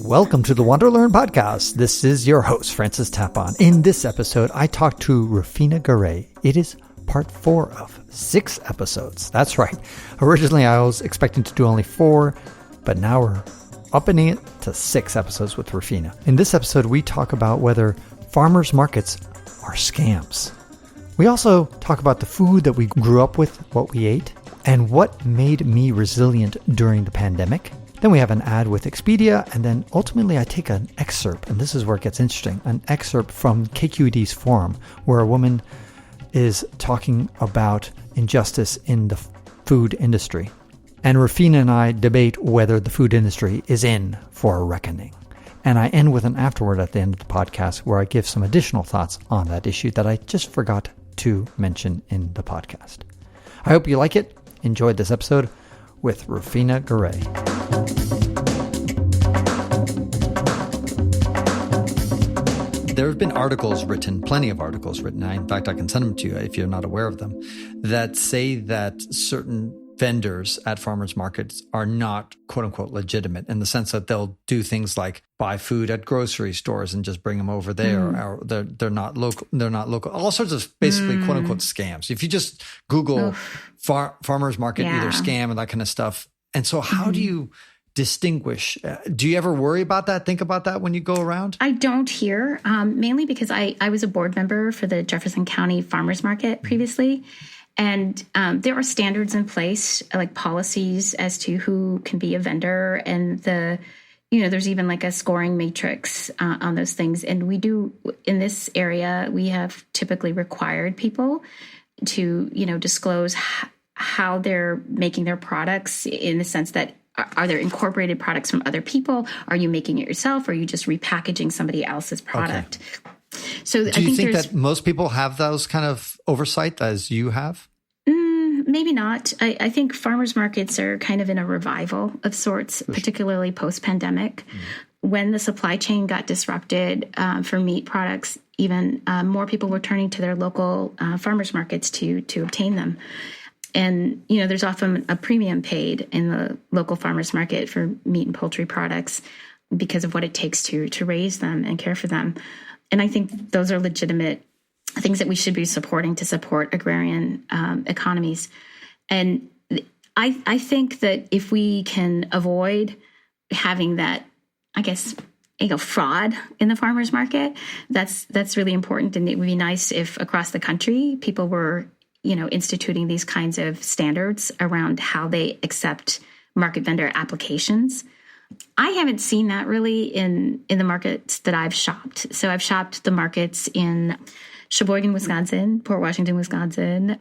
Welcome to the WanderLearn-Podcast. This is your host, Francis Tapon. In this episode, I talked to Rufina Garay. It is part 4 of 6 episodes. That's right. Originally, I was expecting to do only 4, but now we're upping it to 6 episodes with Rufina. In this episode, we talk about whether farmers markets are scams. We also talk about the food that we grew up with, what we ate, and what made me resilient during the pandemic. Then we have an ad with Expedia, and then ultimately I take an excerpt, and this is where it gets interesting, an excerpt from KQED's Forum, where a woman is talking about injustice in the food industry. And Rufina and I debate whether the food industry is in for a reckoning. And I end with an afterward at the end of the podcast where I give some additional thoughts on that issue that I just forgot to mention in the podcast. I hope you like it. Enjoyed this episode with Rufina Garay. There have been articles written, plenty of articles written, in fact, I can send them to you if you're not aware of them, that say that certain vendors at farmers markets are not, quote unquote, legitimate in the sense that they'll do things like buy food at grocery stores and just bring them over there, or they're not local, all sorts of basically quote unquote scams. If you just Google farmers market, either scam and that kind of stuff. And so how do you distinguish? Do you ever worry about that? Think about that when you go around? I don't here, mainly because I was a board member for the Jefferson County Farmers Market previously. And there are standards in place, like policies as to who can be a vendor, and there's even like a scoring matrix on those things. And we do, in this area, we have typically required people to, disclose how they're making their products, in the sense that are there incorporated products from other people? Are you making it yourself? Or are you just repackaging somebody else's product? Okay. So do you think that most people have those kind of oversight as you have? Maybe not. I think farmers markets are kind of in a revival of sorts, particularly post-pandemic. When the supply chain got disrupted for meat products, even more people were turning to their local farmers markets to obtain them. And, there's often a premium paid in the local farmers market for meat and poultry products because of what it takes to raise them and care for them. And I think those are legitimate things that we should be supporting to support agrarian economies. And I think that if we can avoid having that, I guess, fraud in the farmers market, that's really important. And it would be nice if across the country people were, instituting these kinds of standards around how they accept market vendor applications. I haven't seen that really in the markets that I've shopped. So I've shopped the markets in Sheboygan, Wisconsin, Port Washington, Wisconsin,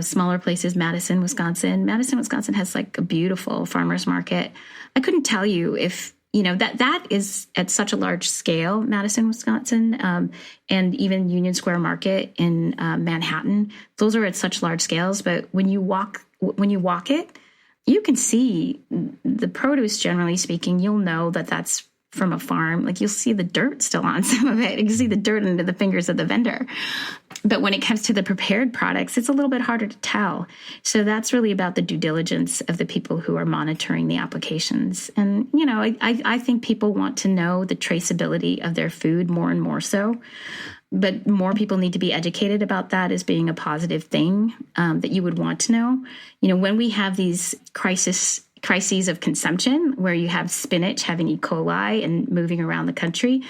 smaller places, Madison, Wisconsin. Madison, Wisconsin has like a beautiful farmers market. I couldn't tell you if, that is at such a large scale, Madison, Wisconsin, and even Union Square Market in Manhattan. Those are at such large scales. But when you walk it, you can see the produce, generally speaking. You'll know that that's from a farm. Like, you'll see the dirt still on some of it. You can see the dirt under the fingers of the vendor. But when it comes to the prepared products, it's a little bit harder to tell. So that's really about the due diligence of the people who are monitoring the applications. And, I think people want to know the traceability of their food more and more so. But more people need to be educated about that as being a positive thing that you would want to know. When we have these crises of consumption, where you have spinach having E. coli and moving around the country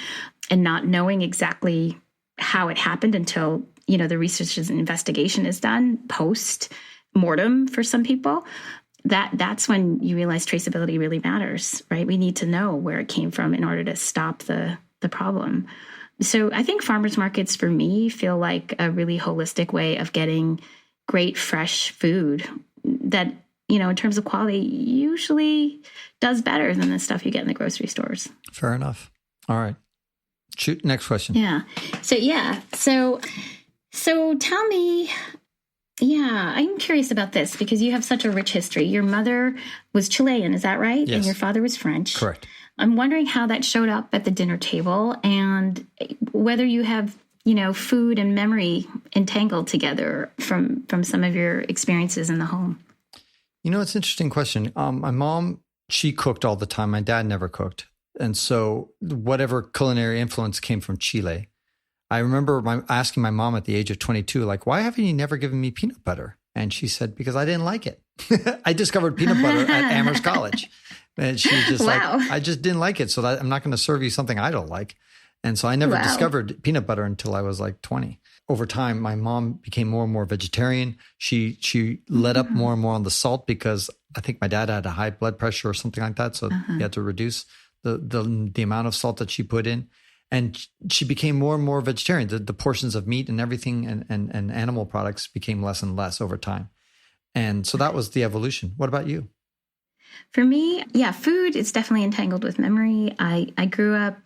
and not knowing exactly how it happened until, the research and investigation is done post-mortem for some people, that's when you realize traceability really matters, right? We need to know where it came from in order to stop the problem. So I think farmers markets for me feel like a really holistic way of getting great fresh food that, in terms of quality, usually does better than the stuff you get in the grocery stores. Fair enough. All right. Shoot, next question. Yeah. So tell me, I'm curious about this because you have such a rich history. Your mother was Chilean, is that right? Yes. And your father was French. Correct. I'm wondering how that showed up at the dinner table and whether you have, food and memory entangled together from some of your experiences in the home. It's an interesting question. My mom, she cooked all the time. My dad never cooked. And so whatever culinary influence came from Chile. I remember asking my mom at the age of 22, like, why haven't you never given me peanut butter? And she said, because I didn't like it. I discovered peanut butter at Amherst College. And she was just wow. like, I just didn't like it. So I'm not going to serve you something I don't like. And so I never discovered peanut butter until I was like 20. Over time, my mom became more and more vegetarian. She let up more and more on the salt because I think my dad had a high blood pressure or something like that. So he had to reduce the amount of salt that she put in. And she became more and more vegetarian. The portions of meat and everything and animal products became less and less over time. And so that was the evolution. What about you? For me, food is definitely entangled with memory. I grew up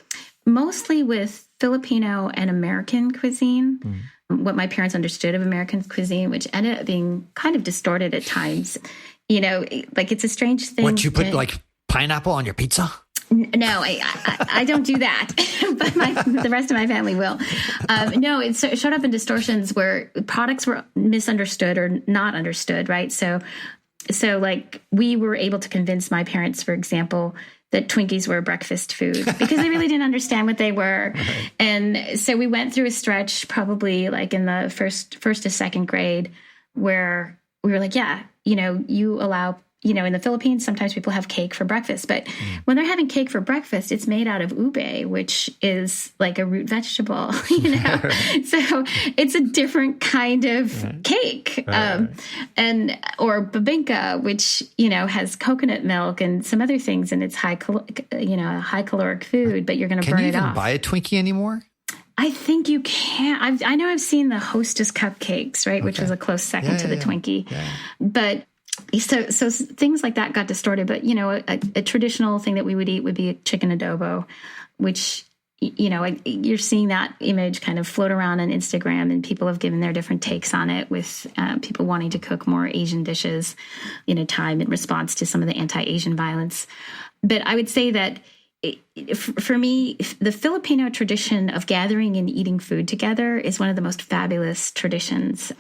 mostly with Filipino and American cuisine, what my parents understood of American cuisine, which ended up being kind of distorted at times. Like it's a strange thing. What, you put like pineapple on your pizza? No, I don't do that, but the rest of my family will. No, it showed up in distortions where products were misunderstood or not understood, right? So like we were able to convince my parents, for example, that Twinkies were breakfast food because they really didn't understand what they were. Right. And so we went through a stretch probably like in the first to second grade where we were like, you allow, in the Philippines, sometimes people have cake for breakfast, but when they're having cake for breakfast, it's made out of ube, which is like a root vegetable, Right. So it's a different kind of cake. Or babinka, which, has coconut milk and some other things, and it's high caloric food, but you're going to burn it off. Can you even buy a Twinkie anymore? I think you can. I know I've seen the Hostess cupcakes, right, which was a close second to the Twinkie, but so things like that got distorted. But a traditional thing that we would eat would be a chicken adobo, which you're seeing that image kind of float around on Instagram, and people have given their different takes on it, with people wanting to cook more Asian dishes in a time in response to some of the anti-Asian violence. But I would say that for me, the Filipino tradition of gathering and eating food together is one of the most fabulous traditions,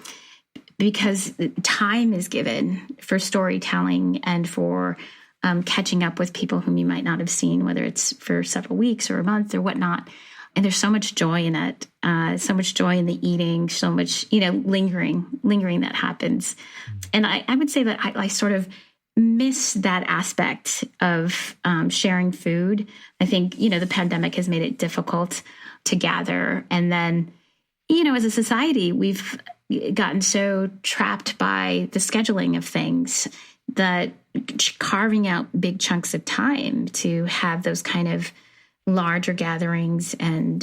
because time is given for storytelling and for catching up with people whom you might not have seen, whether it's for several weeks or a month or whatnot. And there's so much joy in it, so much joy in the eating, so much, lingering that happens. And I would say that I sort of miss that aspect of sharing food. I think, the pandemic has made it difficult to gather. And then, as a society, we've gotten so trapped by the scheduling of things that carving out big chunks of time to have those kind of larger gatherings and,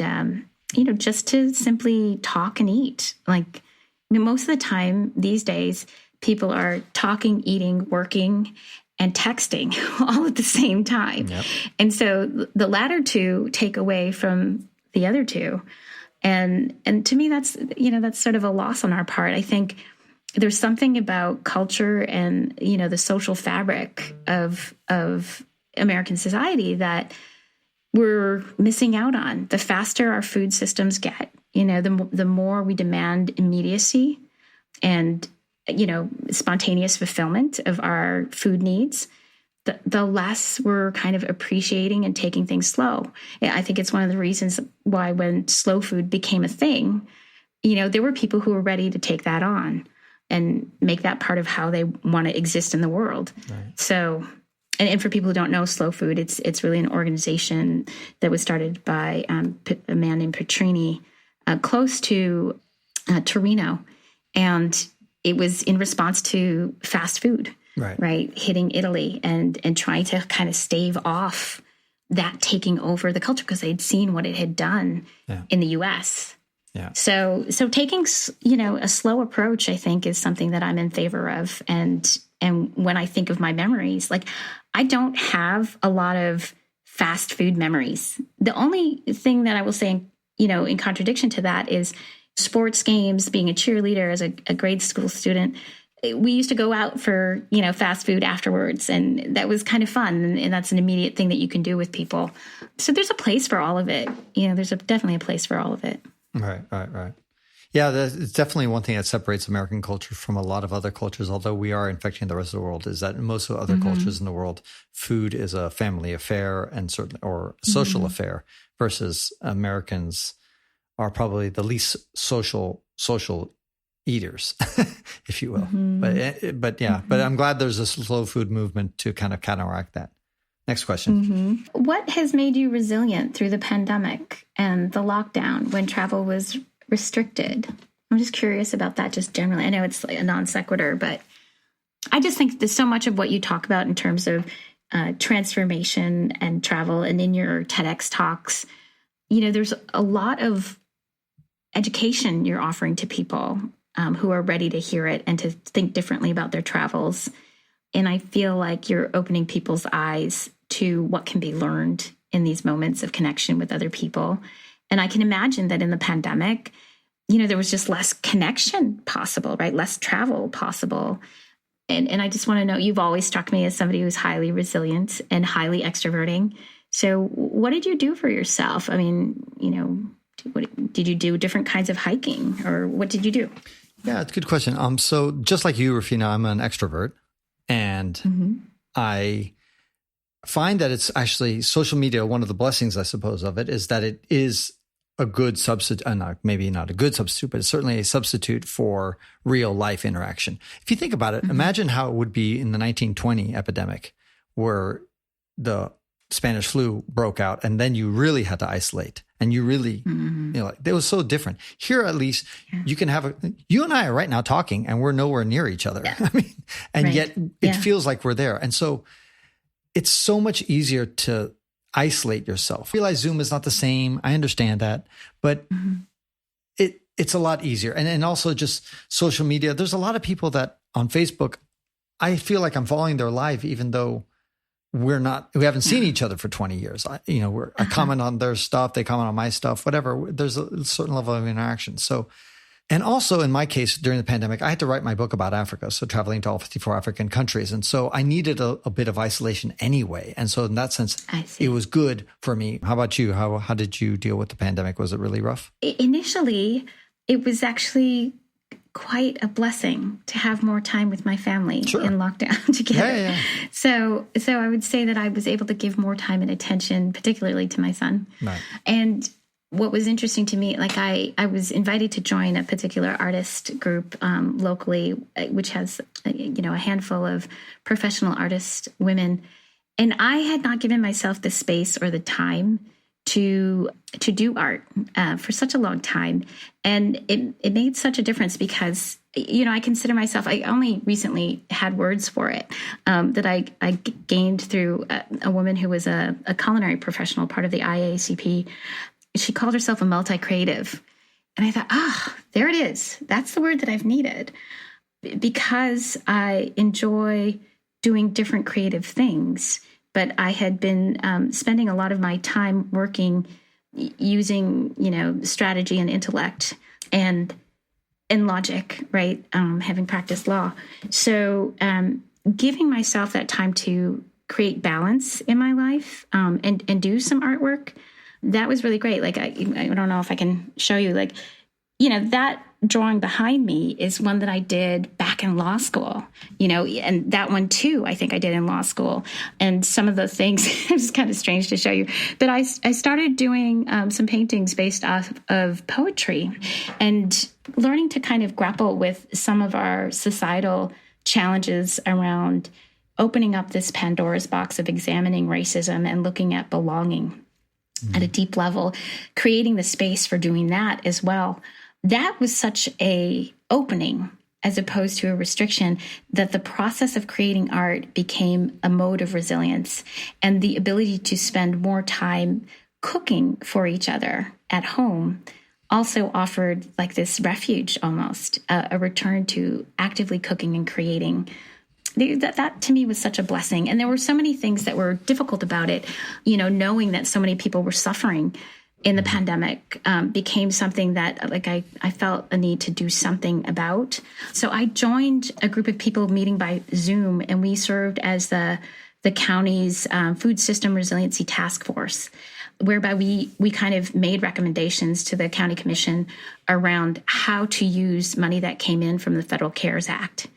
just to simply talk and eat. Like, most of the time these days, people are talking, eating, working, and texting all at the same time. Yep. And so the latter two take away from the other two. And to me, that's sort of a loss on our part. I think there's something about culture and, the social fabric of American society that we're missing out on. The faster our food systems get, the more we demand immediacy and, spontaneous fulfillment of our food needs, the less we're kind of appreciating and taking things slow. I think it's one of the reasons why when slow food became a thing, there were people who were ready to take that on and make that part of how they want to exist in the world. Right. So, and for people who don't know slow food, it's really an organization that was started by a man named Petrini close to Torino. And it was in response to fast food. Right, hitting Italy and trying to kind of stave off that taking over the culture because they'd seen what it had done in the U.S. Yeah. So taking a slow approach, I think, is something that I'm in favor of. And when I think of my memories, like I don't have a lot of fast food memories. The only thing that I will say, in contradiction to that is sports games. Being a cheerleader as a grade school student, we used to go out for, fast food afterwards, and that was kind of fun. And that's an immediate thing that you can do with people. So there's a place for all of it. There's definitely a place for all of it. Right. Yeah, it's definitely one thing that separates American culture from a lot of other cultures, although we are infecting the rest of the world, is that in most of other cultures in the world, food is a family affair and certainly or social affair, versus Americans are probably the least social eaters, if you will. But I'm glad there's a slow food movement to kind of counteract that. Next question. What has made you resilient through the pandemic and the lockdown when travel was restricted? I'm just curious about that just generally. I know it's like a non sequitur, but I just think there's so much of what you talk about in terms of transformation and travel, and in your TEDx talks, there's a lot of education you're offering to people who are ready to hear it and to think differently about their travels. And I feel like you're opening people's eyes to what can be learned in these moments of connection with other people. And I can imagine that in the pandemic, there was just less connection possible, right? Less travel possible. And I just want to know, you've always struck me as somebody who's highly resilient and highly extroverting. So what did you do for yourself? I mean, did you do different kinds of hiking, or what did you do? Yeah, it's a good question. So just like you, Rufina, I'm an extrovert, and I find that it's actually social media. One of the blessings, I suppose, of it is that it is a good substitute, maybe not a good substitute, but it's certainly a substitute for real life interaction. If you think about it, imagine how it would be in the 1920 epidemic, where the Spanish flu broke out, and then you really had to isolate, and you really, it was so different. Here, at least, you can have you and I are right now talking, and we're nowhere near each other. Yeah. I mean, and yet it feels like we're there. And so it's so much easier to isolate yourself. I realize Zoom is not the same. I understand that, but it's a lot easier. And also just social media. There's a lot of people that on Facebook, I feel like I'm following their life, even though we haven't seen each other for 20 years. I comment on their stuff, they comment on my stuff, whatever. There's a certain level of interaction. So, and also in my case, during the pandemic, I had to write my book about Africa. So traveling to all 54 African countries. And so I needed a bit of isolation anyway. And so in that sense, it was good for me. How about you? How did you deal with the pandemic? Was it really rough? Initially, it was actually quite a blessing to have more time with my family in lockdown together. Yeah. So I would say that I was able to give more time and attention, particularly to my son. Right. And what was interesting to me, like I was invited to join a particular artist group locally, which has a handful of professional artist women, and I had not given myself the space or the time to do art for such a long time, and it made such a difference because I consider myself, I only recently had words for it that I gained through a woman who was a culinary professional, part of the IACP. She called herself a multi-creative. And I thought, there it is. That's the word that I've needed, because I enjoy doing different creative things. But I had been spending a lot of my time working using, strategy and intellect and logic, right? Having practiced law. So giving myself that time to create balance in my life and do some artwork, that was really great. Like, I don't know if I can show you, like, that drawing behind me is one that I did back in law school, and that one too, I think I did in law school. And some of the things, it's kind of strange to show you, but I started doing some paintings based off of poetry and learning to kind of grapple with some of our societal challenges around opening up this Pandora's box of examining racism and looking at belonging at a deep level, creating the space for doing that as well. That was such a opening as opposed to a restriction, that the process of creating art became a mode of resilience, and the ability to spend more time cooking for each other at home also offered like this refuge, almost a return to actively cooking and creating. That to me was such a blessing. And there were so many things that were difficult about it. Knowing that so many people were suffering in the pandemic became something that I felt a need to do something about. So I joined a group of people meeting by Zoom, and we served as the county's food system resiliency task force. whereby we kind of made recommendations to the county commission around how to use money that came in from the Federal CARES Act.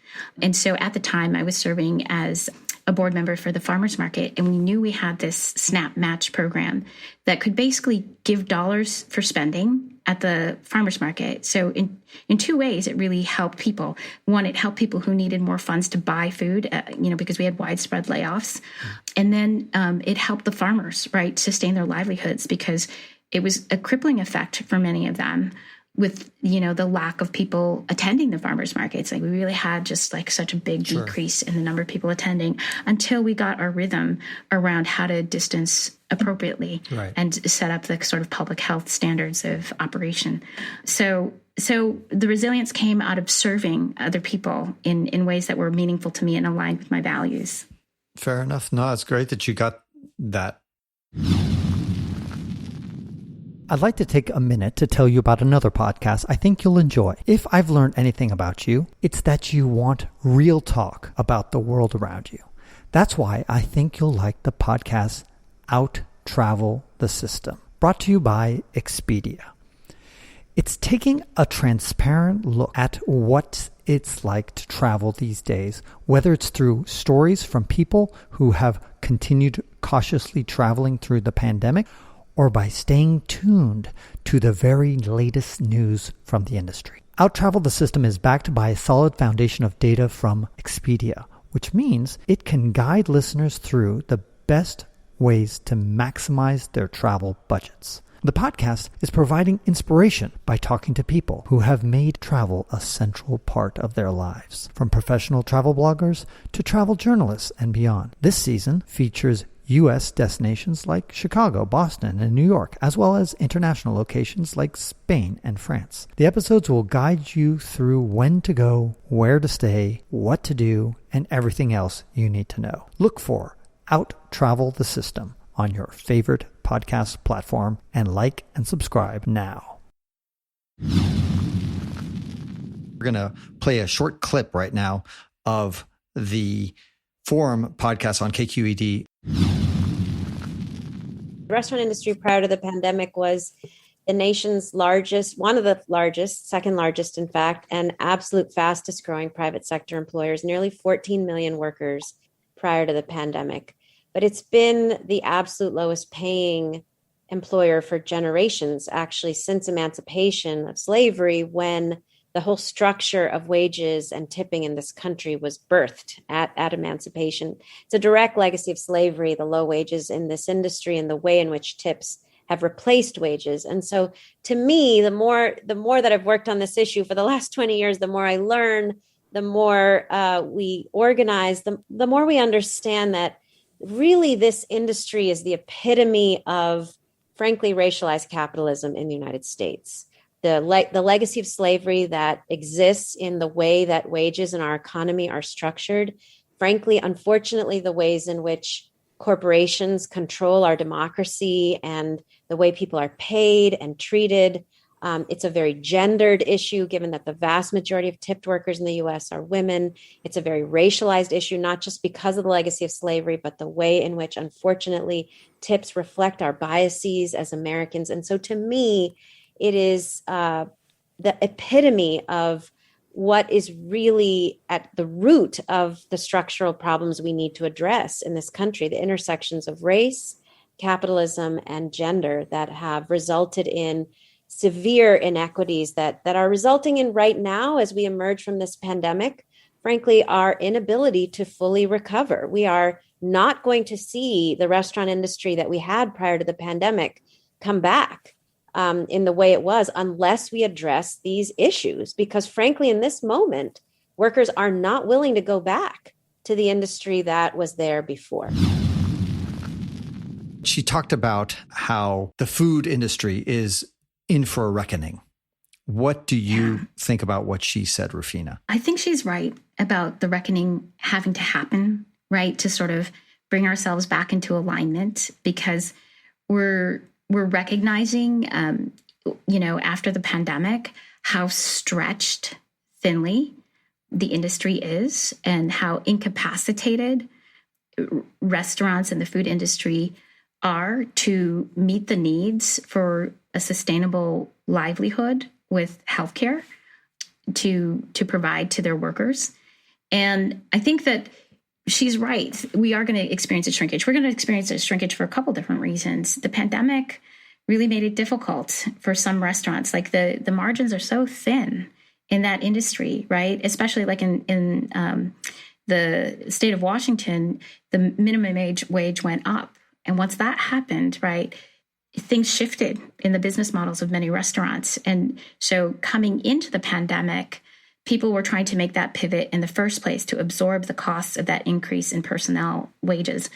And so at the time, I was serving as a board member for the farmers market, and we knew we had this SNAP match program that could basically give dollars for spending at the farmers market. So in two ways, it really helped people. One, it helped people who needed more funds to buy food, because we had widespread layoffs. And then it helped the farmers, right, sustain their livelihoods, because it was a crippling effect for many of them with, the lack of people attending the farmers markets. Like, we really had just like such a big decrease in the number of people attending until we got our rhythm around how to distance appropriately and set up the sort of public health standards of operation. So the resilience came out of serving other people in ways that were meaningful to me and aligned with my values. Fair enough. No, it's great that you got that. I'd like to take a minute to tell you about another podcast I think you'll enjoy. If I've learned anything about you, it's that you want real talk about the world around you. That's why I think you'll like the podcast Out Travel the System, brought to you by Expedia. It's taking a transparent look at what it's like to travel these days, whether it's through stories from people who have continued cautiously traveling through the pandemic, or by staying tuned to the very latest news from the industry. Out Travel the System is backed by a solid foundation of data from Expedia, which means it can guide listeners through the best ways to maximize their travel budgets. The podcast is providing inspiration by talking to people who have made travel a central part of their lives, from professional travel bloggers to travel journalists and beyond. This season features U.S. destinations like Chicago, Boston, and New York, as well as international locations like Spain and France. The episodes will guide you through when to go, where to stay, what to do, and everything else you need to know. Look for Out Travel the System on your favorite podcast platform and like and subscribe now. We're going to play a short clip right now of the Forum podcast on KQED. The restaurant industry prior to the pandemic was the nation's largest, one of the largest, second largest, in fact, and absolute fastest growing private sector employers, nearly 14 million workers prior to the pandemic. But it's been the absolute lowest paying employer for generations, actually, since emancipation of slavery, when the whole structure of wages and tipping in this country was birthed at emancipation. It's a direct legacy of slavery, the low wages in this industry and the way in which tips have replaced wages. And so to me, the more that I've worked on this issue for the last 20 years, the more I learn, the more we organize, the more we understand that really this industry is the epitome of, frankly, racialized capitalism in the United States. The legacy of slavery that exists in the way that wages in our economy are structured. Frankly, unfortunately, the ways in which corporations control our democracy and the way people are paid and treated. It's a very gendered issue, given that the vast majority of tipped workers in the U.S. are women. It's a very racialized issue, not just because of the legacy of slavery, but the way in which, unfortunately, tips reflect our biases as Americans. And so to me, it is the epitome of what is really at the root of the structural problems we need to address in this country, the intersections of race, capitalism, and gender that have resulted in severe inequities that are resulting in right now, as we emerge from this pandemic, frankly, our inability to fully recover. We are not going to see the restaurant industry that we had prior to the pandemic come back in the way it was, unless we address these issues. Because frankly, in this moment, workers are not willing to go back to the industry that was there before. She talked about how the food industry is in for a reckoning. What do you think about what she said, Rufina? I think she's right about the reckoning having to happen, right? To sort of bring ourselves back into alignment, because we're recognizing, after the pandemic, how stretched thinly the industry is and how incapacitated restaurants and the food industry are to meet the needs for a sustainable livelihood with healthcare to provide to their workers. And I think that she's right. We are going to experience a shrinkage. We're going to experience a shrinkage for a couple different reasons. The pandemic really made it difficult for some restaurants. Like the margins are so thin in that industry, right? Especially like in the state of Washington, the minimum wage went up. And once that happened, right, things shifted in the business models of many restaurants. And so coming into the pandemic, people were trying to make that pivot in the first place to absorb the costs of that increase in personnel wages.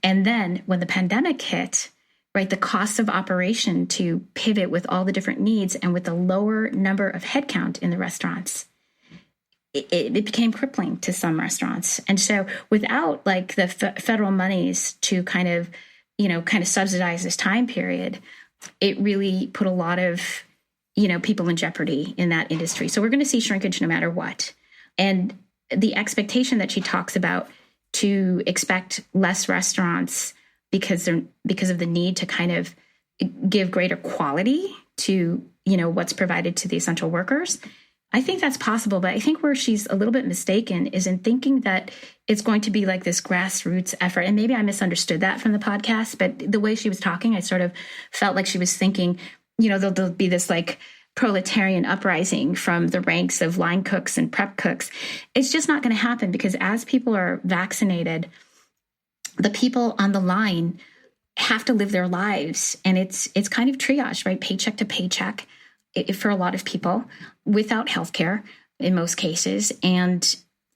And then when the pandemic hit, right, the cost of operation to pivot with all the different needs and with the lower number of headcount in the restaurants, it became crippling to some restaurants. And so without like the federal monies to kind of subsidize this time period, it really put a lot of, people in jeopardy in that industry. So we're going to see shrinkage no matter what. And the expectation that she talks about to expect less restaurants because of the need to kind of give greater quality to, what's provided to the essential workers, I think that's possible, but I think where she's a little bit mistaken is in thinking that it's going to be like this grassroots effort. And maybe I misunderstood that from the podcast, but the way she was talking, I sort of felt like she was thinking, there'll be this like proletarian uprising from the ranks of line cooks and prep cooks. It's just not going to happen because as people are vaccinated, the people on the line have to live their lives. And it's kind of triage, right? Paycheck to paycheck. For a lot of people without healthcare in most cases. And,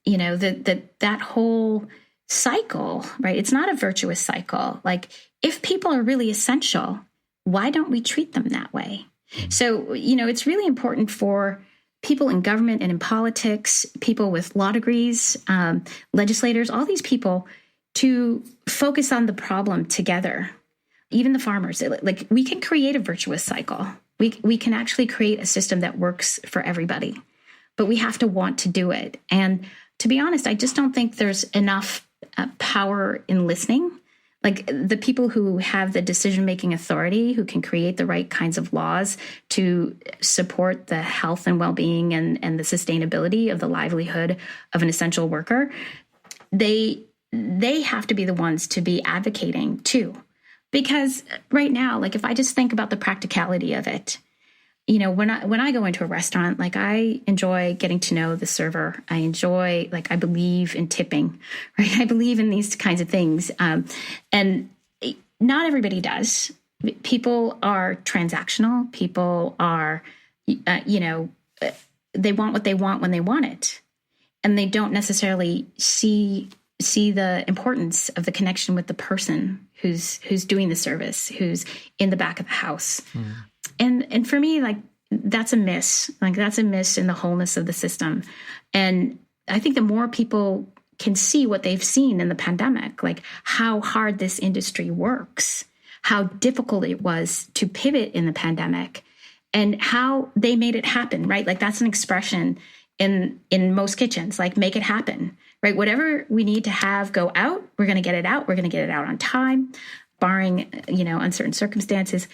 that whole cycle, right? It's not a virtuous cycle. Like if people are really essential, why don't we treat them that way? So, it's really important for people in government and in politics, people with law degrees, legislators, all these people to focus on the problem together. Even the farmers, like we can create a virtuous cycle. We can actually create a system that works for everybody, but we have to want to do it. And to be honest, I just don't think there's enough power in listening. Like the people who have the decision-making authority, who can create the right kinds of laws to support the health and well-being and the sustainability of the livelihood of an essential worker, they have to be the ones to be advocating too. Because right now, like if I just think about the practicality of it, when I go into a restaurant, like I enjoy getting to know the server. I enjoy, like I believe in tipping, right? I believe in these kinds of things. And not everybody does. People are transactional. People are, they want what they want when they want it. And they don't necessarily see the importance of the connection with the person who's doing the service, who's in the back of the house. And for me, like that's a miss. Like that's a miss in the wholeness of the system. And I think the more people can see what they've seen in the pandemic, like how hard this industry works, how difficult it was to pivot in the pandemic, and how they made it happen, right? Like that's an expression in most kitchens, like make it happen. Right, whatever we need to have go out, we're going to get it out. We're going to get it out on time, barring, uncertain circumstances.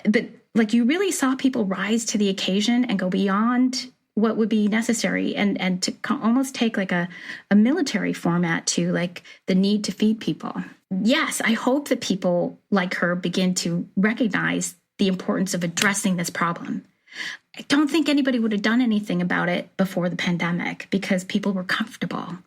But like you really saw people rise to the occasion and go beyond what would be necessary and to almost take like a military format to like the need to feed people. Yes, I hope that people like her begin to recognize the importance of addressing this problem. I don't think anybody would have done anything about it before the pandemic because people were comfortable.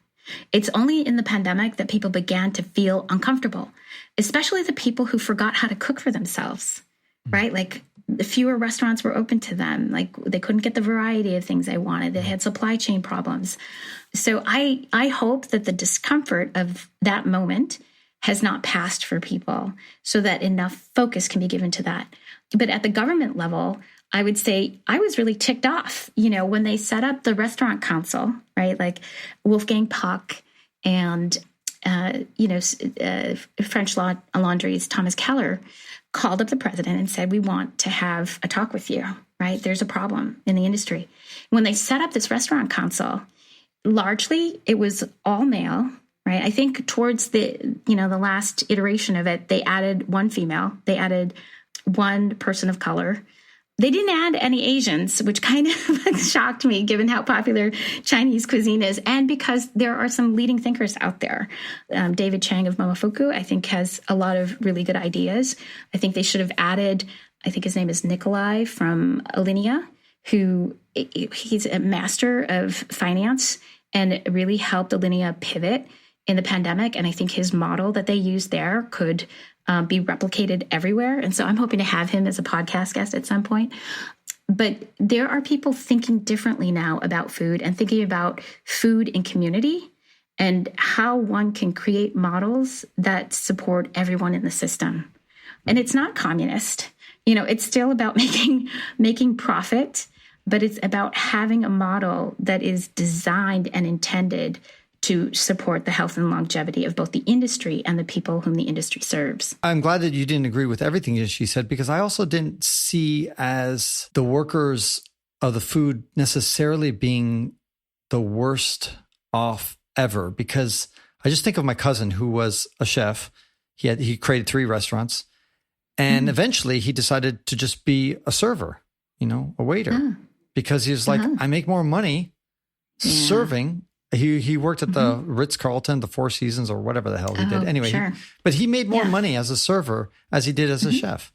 It's only in the pandemic that people began to feel uncomfortable, especially the people who forgot how to cook for themselves, right? Like the fewer restaurants were open to them. Like they couldn't get the variety of things they wanted. They had supply chain problems. So I hope that the discomfort of that moment has not passed for people so that enough focus can be given to that. But at the government level, I would say I was really ticked off, when they set up the restaurant council, right? Like Wolfgang Puck and, French Laundry's Thomas Keller called up the president and said, we want to have a talk with you, right? There's a problem in the industry. When they set up this restaurant council, largely it was all male, right? I think towards the last iteration of it, they added one female, they added one person of color. They didn't add any Asians, which kind of shocked me given how popular Chinese cuisine is. And because there are some leading thinkers out there. David Chang of Momofuku, I think, has a lot of really good ideas. I think they should have added, I think his name is Nikolai from Alinea, who he's a master of finance and really helped Alinea pivot in the pandemic. And I think his model that they used there could be replicated everywhere. And so I'm hoping to have him as a podcast guest at some point. But there are people thinking differently now about food and thinking about food in community and how one can create models that support everyone in the system. And it's not communist. It's still about making profit, but it's about having a model that is designed and intended to support the health and longevity of both the industry and the people whom the industry serves. I'm glad that you didn't agree with everything that she said, because I also didn't see as the workers of the food necessarily being the worst off ever, because I just think of my cousin who was a chef. He created 3 restaurants, and eventually he decided to just be a server, a waiter, because he was like, I make more money serving. He worked at the Ritz-Carlton, the Four Seasons, or whatever the hell he did. Anyway, sure. But he made more money as a server as he did as a chef.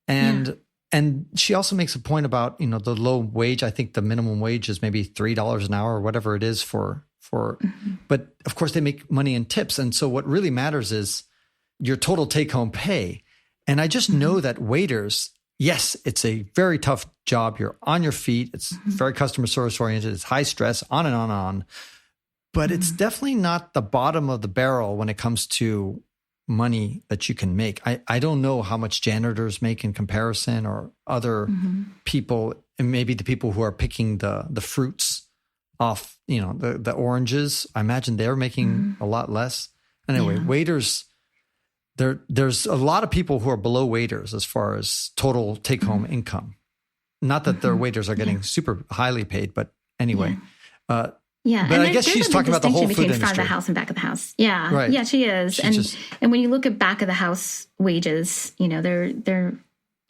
And she also makes a point about, the low wage. I think the minimum wage is maybe $3 an hour or whatever it is for but of course they make money in tips. And so what really matters is your total take-home pay. And I just know that waiters, yes, it's a very tough job. You're on your feet. It's very customer service oriented. It's high stress, on and on and on. But it's definitely not the bottom of the barrel when it comes to money that you can make. I don't know how much janitors make in comparison, or other people, and maybe the people who are picking the fruits off, the oranges. I imagine they're making a lot less. Anyway, waiters, there's a lot of people who are below waiters as far as total take-home income. Not that their waiters are getting super highly paid, but anyway. But I guess she's talking about the whole food industry. Front of the house and back of the house. Yeah, right. Yeah, she is. And when you look at back of the house wages, they're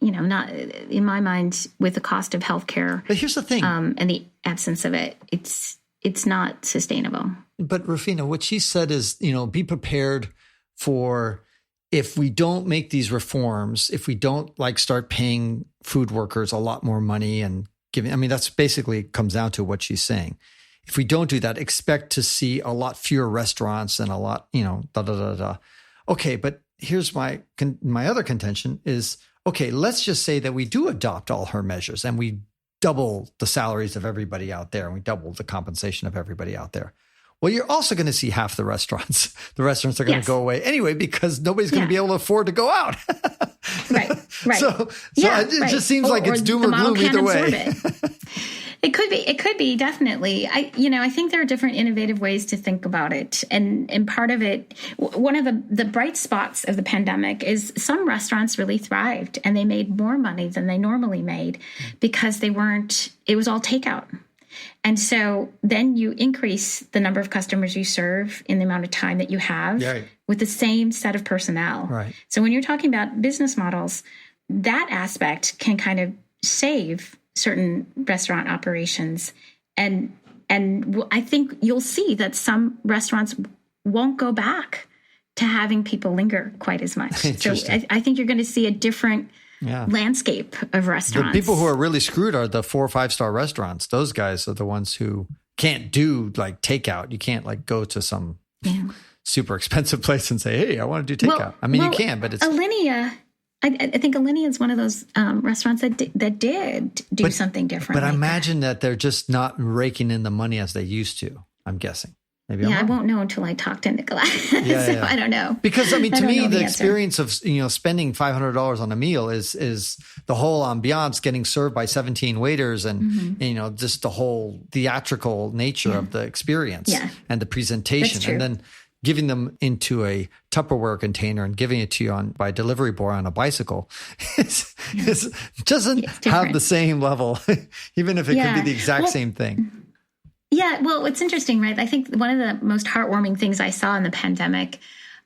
not, in my mind, with the cost of healthcare. But here's the thing, and the absence of it, it's not sustainable. But Rufina, what she said is, be prepared for, if we don't make these reforms, if we don't start paying food workers a lot more money and giving, that's basically comes down to what she's saying. If we don't do that, expect to see a lot fewer restaurants and a lot, Okay, but here's my other contention is, okay, let's just say that we do adopt all her measures and we double the salaries of everybody out there and we double the compensation of everybody out there. Well, you're also going to see half the restaurants. The restaurants are going to go away anyway, because nobody's going to be able to afford to go out. Right. So it just seems like it's doom or gloom either way. It could be definitely. I think there are different innovative ways to think about it. And part of it, one of the bright spots of the pandemic is some restaurants really thrived and they made more money than they normally made because it was all takeout. And so then you increase the number of customers you serve in the amount of time that you have with the same set of personnel. Right. So when you're talking about business models, that aspect can kind of save certain restaurant operations. And I think you'll see that some restaurants won't go back to having people linger quite as much. So I think you're going to see a different landscape of restaurants. The people who are really screwed are the 4 or 5-star restaurants. Those guys are the ones who can't do takeout. You can't go to some super expensive place and say, hey, I want to do takeout. You can, but it's Alinea. I think Alinea is one of those restaurants that did do something different. But I imagine that they're just not raking in the money as they used to, I'm guessing. Maybe I won't know until I talk to Nikolai. I don't know. Because to me, the experience of spending $500 on a meal is the whole ambiance, getting served by 17 waiters, and just the whole theatrical nature of the experience and the presentation, and then giving them into a Tupperware container and giving it to you by delivery boy on a bicycle doesn't have the same level, even if it could be the exact same thing. Yeah, well, it's interesting, right? I think one of the most heartwarming things I saw in the pandemic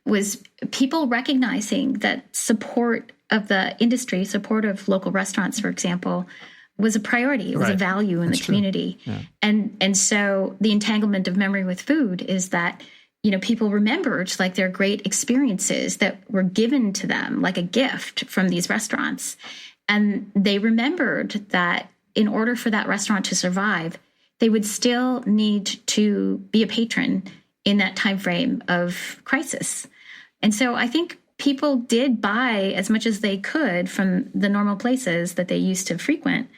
was people recognizing that support of the industry, support of local restaurants, for example, was a priority. It was a value in the community. Yeah. And so the entanglement of memory with food is that, people remembered like their great experiences that were given to them like a gift from these restaurants. And they remembered that in order for that restaurant to survive, they would still need to be a patron in that time frame of crisis. And so I think people did buy as much as they could from the normal places that they used to frequent.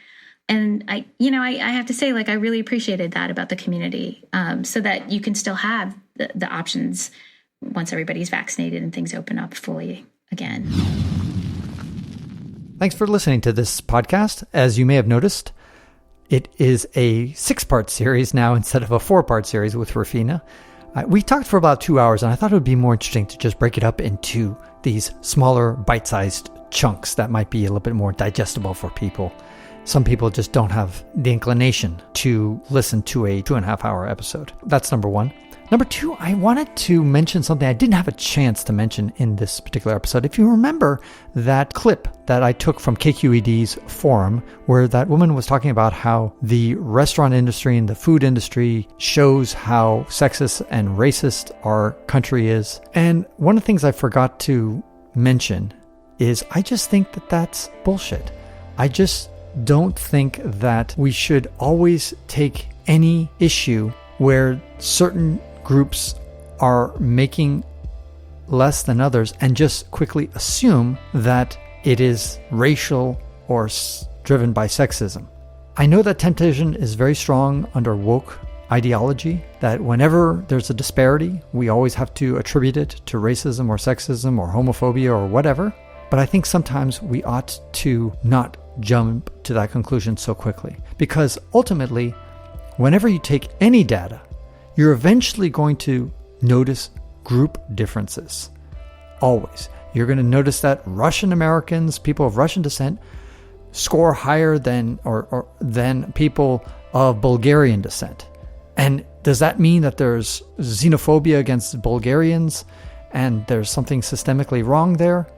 And I have to say, like, I really appreciated that about the community, so that you can still have the options once everybody's vaccinated and things open up fully again. Thanks for listening to this podcast. As you may have noticed, it is a 6-part series now instead of a 4-part series with Rufina. We talked for about 2 hours, and I thought it would be more interesting to just break it up into these smaller, bite-sized chunks that might be a little bit more digestible for people. Some people just don't have the inclination to listen to a 2.5-hour episode. That's number one. Number two, I wanted to mention something I didn't have a chance to mention in this particular episode. If you remember that clip that I took from KQED's Forum, where that woman was talking about how the restaurant industry and the food industry shows how sexist and racist our country is. And one of the things I forgot to mention is I just think that that's bullshit. I just don't think that we should always take any issue where certain groups are making less than others and just quickly assume that it is racial or driven by sexism. I know that temptation is very strong under woke ideology, that whenever there's a disparity, we always have to attribute it to racism or sexism or homophobia or whatever. But I think sometimes we ought to not jump to that conclusion so quickly, because ultimately, whenever you take any data, you're eventually going to notice group differences. Always. You're going to notice that Russian Americans, people of Russian descent, score higher than people of Bulgarian descent. And does that mean that there's xenophobia against Bulgarians and there's something systemically wrong there?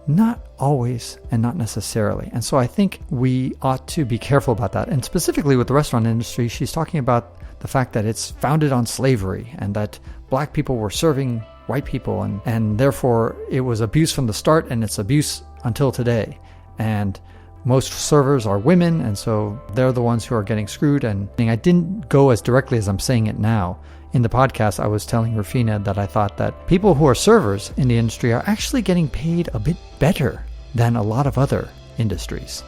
Not always and not necessarily. And so I think we ought to be careful about that. And specifically with the restaurant industry, she's talking about the fact that it's founded on slavery and that black people were serving white people and therefore it was abuse from the start and it's abuse until today. And most servers are women, and so they're the ones who are getting screwed. And I didn't go as directly as I'm saying it now. In the podcast, I was telling Rufina that I thought that people who are servers in the industry are actually getting paid a bit better than a lot of other industries.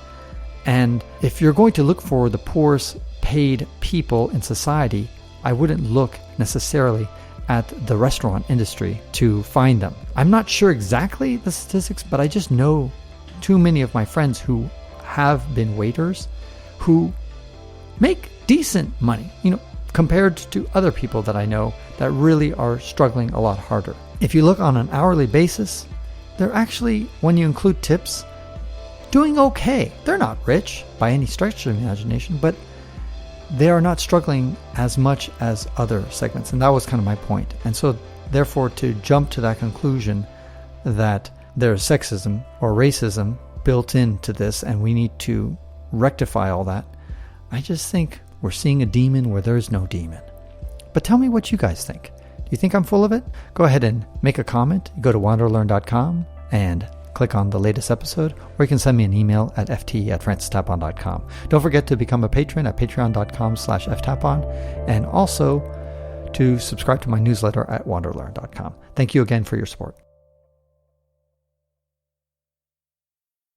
And if you're going to look for the poorest paid people in society, I wouldn't look necessarily at the restaurant industry to find them. I'm not sure exactly the statistics, but I just know too many of my friends who have been waiters who make decent money, compared to other people that I know that really are struggling a lot harder. If you look on an hourly basis, they're actually, when you include tips, doing okay. They're not rich by any stretch of the imagination, but they are not struggling as much as other segments. And that was kind of my point. And so therefore, to jump to that conclusion that there's sexism or racism built into this and we need to rectify all that, I just think we're seeing a demon where there's no demon. But tell me what you guys think. Do you think I'm full of it? Go ahead and make a comment. Go to WanderLearn.com and click on the latest episode, or you can send me an email at ft@francistapon.com. Don't forget to become a patron at patreon.com/ftapon, and also to subscribe to my newsletter at WanderLearn.com. Thank you again for your support.